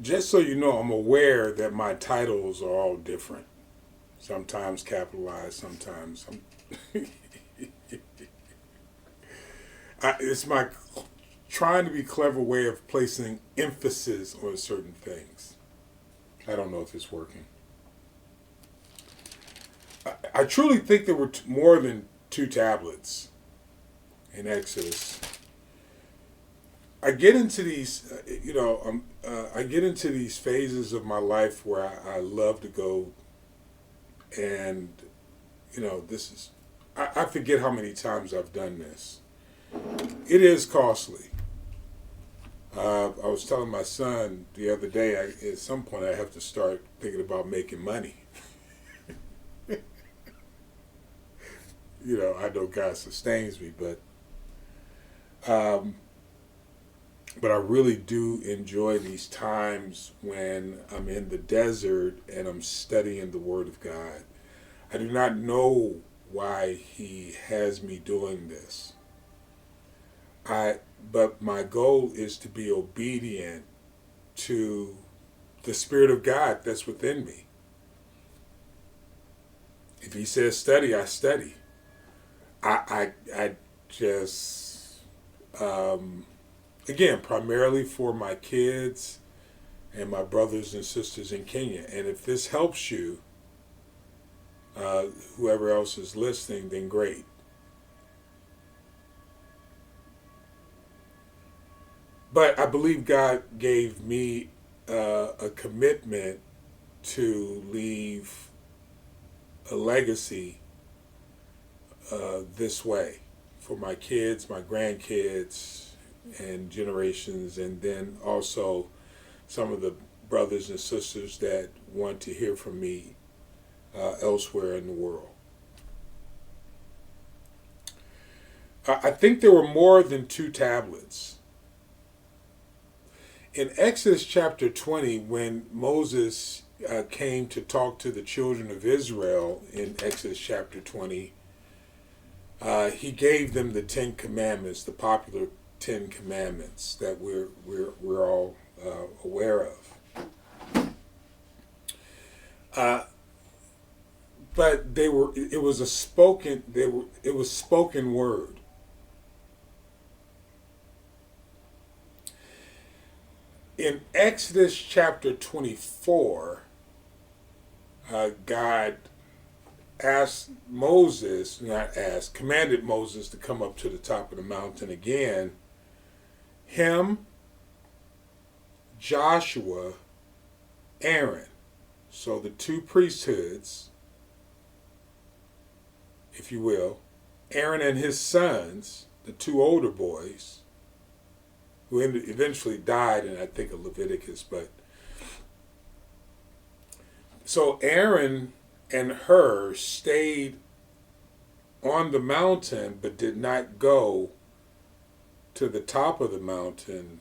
Just so you know, I'm aware that my titles are all different. Sometimes capitalized, sometimes it's my trying to be clever way of placing emphasis on certain things. I don't know if it's working. I truly think there were more than two tablets in Exodus. I get into these, I get into these phases of my life where I love to go, and this is, I forget how many times I've done this. It is costly. I was telling my son the other day, at some point I have to start thinking about making money. I know God sustains me, um, but I really do enjoy these times when I'm in the desert and I'm studying the Word of God. I do not know why He has me doing this. I but my goal is to be obedient to the Spirit of God that's within me. If He says study, I study. I just again primarily for my kids and my brothers and sisters in Kenya. And if this helps you, whoever else is listening, then great. But I believe God gave me a commitment to leave a legacy this way for my kids, my grandkids, and generations, and then also some of the brothers and sisters that want to hear from me elsewhere in the world. I think there were more than two tablets. In Exodus chapter 20, when Moses came to talk to the children of Israel in Exodus chapter 20, he gave them the Ten Commandments, the popular Ten Commandments that we're all aware of. Uh, but they were it was a spoken they were it was spoken word. In Exodus chapter 24, God asked Moses, not asked, commanded Moses to come up to the top of the mountain again. Him, Joshua, Aaron. So the two priesthoods, if you will, Aaron and his sons, the two older boys, who eventually died in, I think, of Leviticus. But so Aaron and Hur stayed on the mountain but did not go to the top of the mountain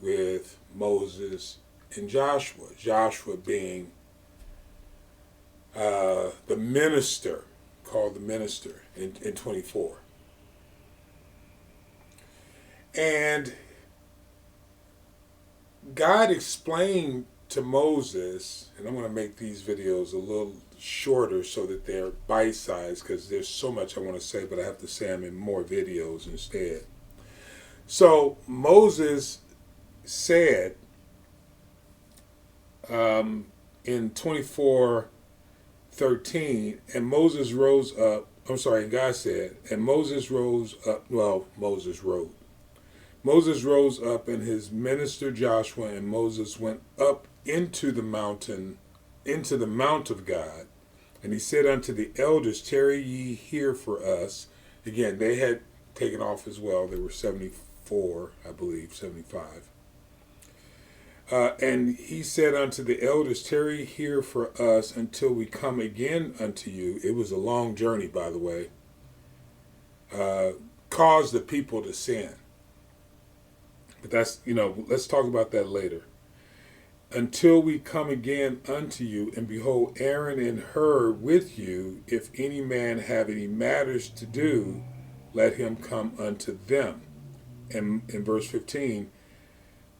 with Moses and Joshua. Joshua being the minister, called the minister in 24. And God explained to Moses, and I'm going to make these videos a little shorter so that they're bite-sized because there's so much I want to say, but I have to say them in more videos instead. So Moses said in 24:13, and Moses rose up. I'm sorry, and God said, and Moses rose up. Well, Moses wrote. Moses rose up, and his minister Joshua and Moses went up into the mountain, into the mount of God. And he said unto the elders, tarry ye here for us. Again, they had taken off as well. They were 74, I believe, 75. And he said unto the elders, tarry here for us until we come again unto you. It was a long journey, by the way. Caused the people to sin. But that's, let's talk about that later. Until we come again unto you, and behold, Aaron and Hur with you, if any man have any matters to do, let him come unto them. And in verse 15,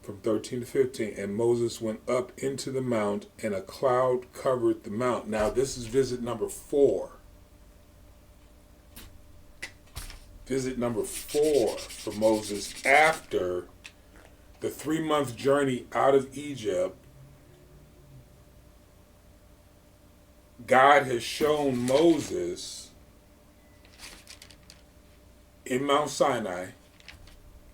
from 13 to 15. And Moses went up into the mount, and a cloud covered the mount. Now, this is visit number 4. Visit number 4 for Moses after the 3-month journey out of Egypt. God has shown Moses in Mount Sinai,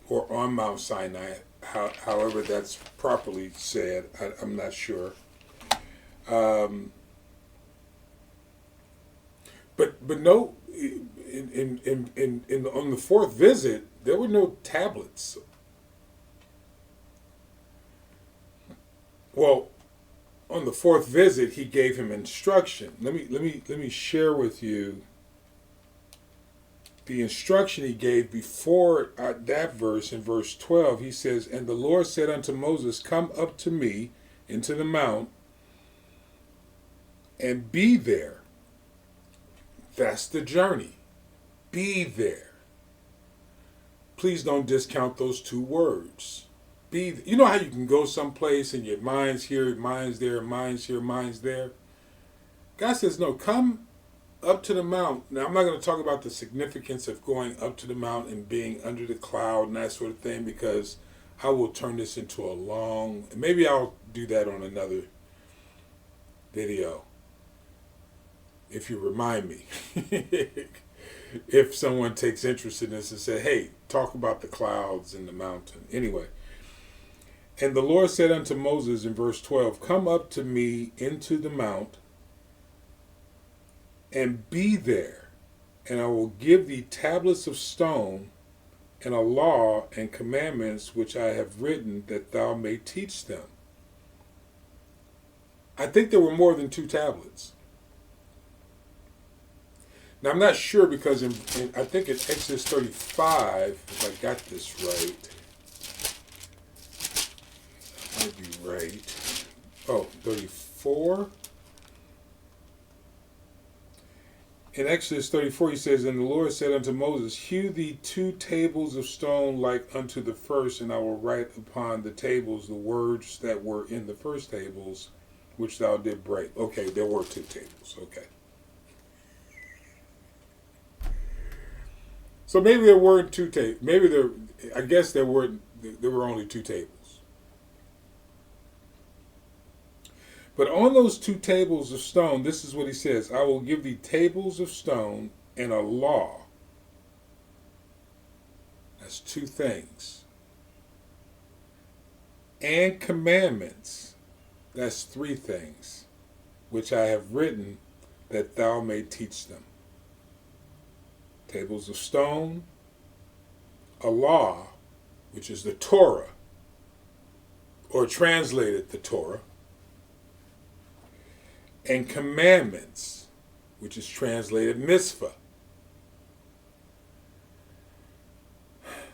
or on Mount Sinai, however that's properly said, I'm not sure. But no, on the 4th visit, there were no tablets. Well, on the 4th visit, he gave him instruction. Let me share with you the instruction he gave before that verse. In verse 12, he says, "And the Lord said unto Moses, Come up to me into the mount, and be there." That's the journey. Be there. Please don't discount those 2 words. You know how you can go someplace and your mind's here, mind's there, mind's here, mind's there? God says, no, come up to the mount. Now, I'm not going to talk about the significance of going up to the mount and being under the cloud and that sort of thing, because I will turn this into a long, maybe I'll do that on another video, if you remind me. If someone takes interest in this and say, hey, talk about the clouds and the mountain. Anyway. And the Lord said unto Moses in verse 12, Come up to me into the mount, and be there, and I will give thee tablets of stone, and a law and commandments which I have written, that thou may teach them. I think there were more than 2 tablets. Now, I'm not sure, because I think in Exodus 35, if I got this right, might be right. Oh, 34. In Exodus 34, he says, And the Lord said unto Moses, Hew thee 2 tables of stone like unto the first, and I will write upon the tables the words that were in the first tables, which thou did break. Okay, there were 2 tables. Okay. So maybe there weren't 2 tables. I guess there were only 2 tables. But on those 2 tables of stone, this is what he says, I will give thee tables of stone and a law. That's 2 things. And commandments. That's 3 things, which I have written, that thou may teach them. Tables of stone, a law, which is the Torah, or translated the Torah, and commandments, which is translated mitzvah.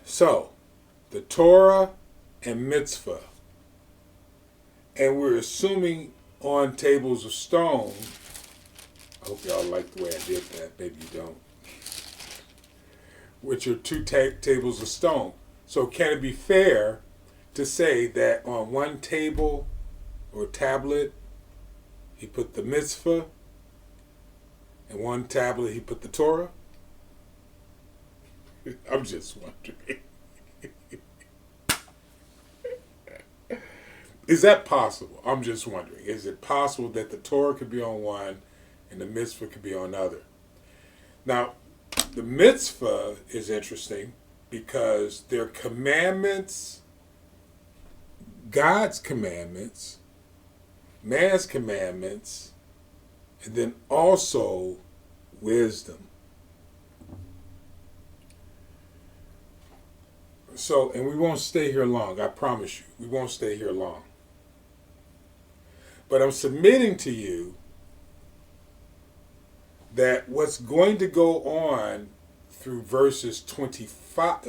So, the Torah and mitzvah. And we're assuming on tables of stone. I hope y'all like the way I did that. Maybe you don't. Which are 2 tables of stone. So can it be fair to say that on one table or tablet, he put the mitzvah, and one tablet he put the Torah? I'm just wondering. Is that possible? I'm just wondering. Is it possible that the Torah could be on one and the mitzvah could be on another? Now, the mitzvah is interesting because they're commandments, God's commandments, man's commandments, and then also wisdom. So, and we won't stay here long, I promise you. We won't stay here long. But I'm submitting to you that what's going to go on through verses 25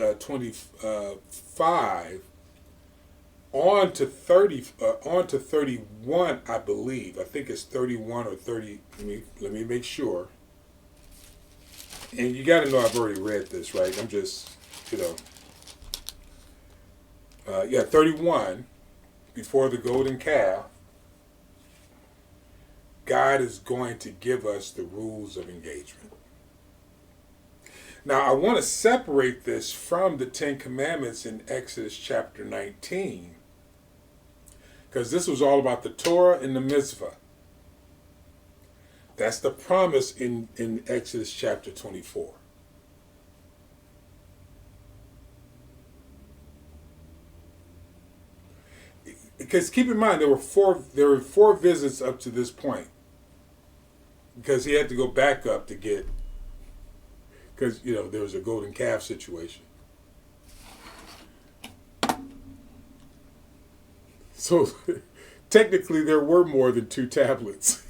on to 31, I believe. I think it's 31 or 30. Let me make sure. And you got to know I've already read this, right? I'm just, 31, before the golden calf, God is going to give us the rules of engagement. Now, I want to separate this from the Ten Commandments in Exodus chapter 19, because this was all about the Torah and the mitzvah. That's the promise in Exodus chapter 24. Because keep in mind, there were four visits up to this point, because he had to go back up to get, because there was a golden calf situation. So technically there were more than 2 tablets.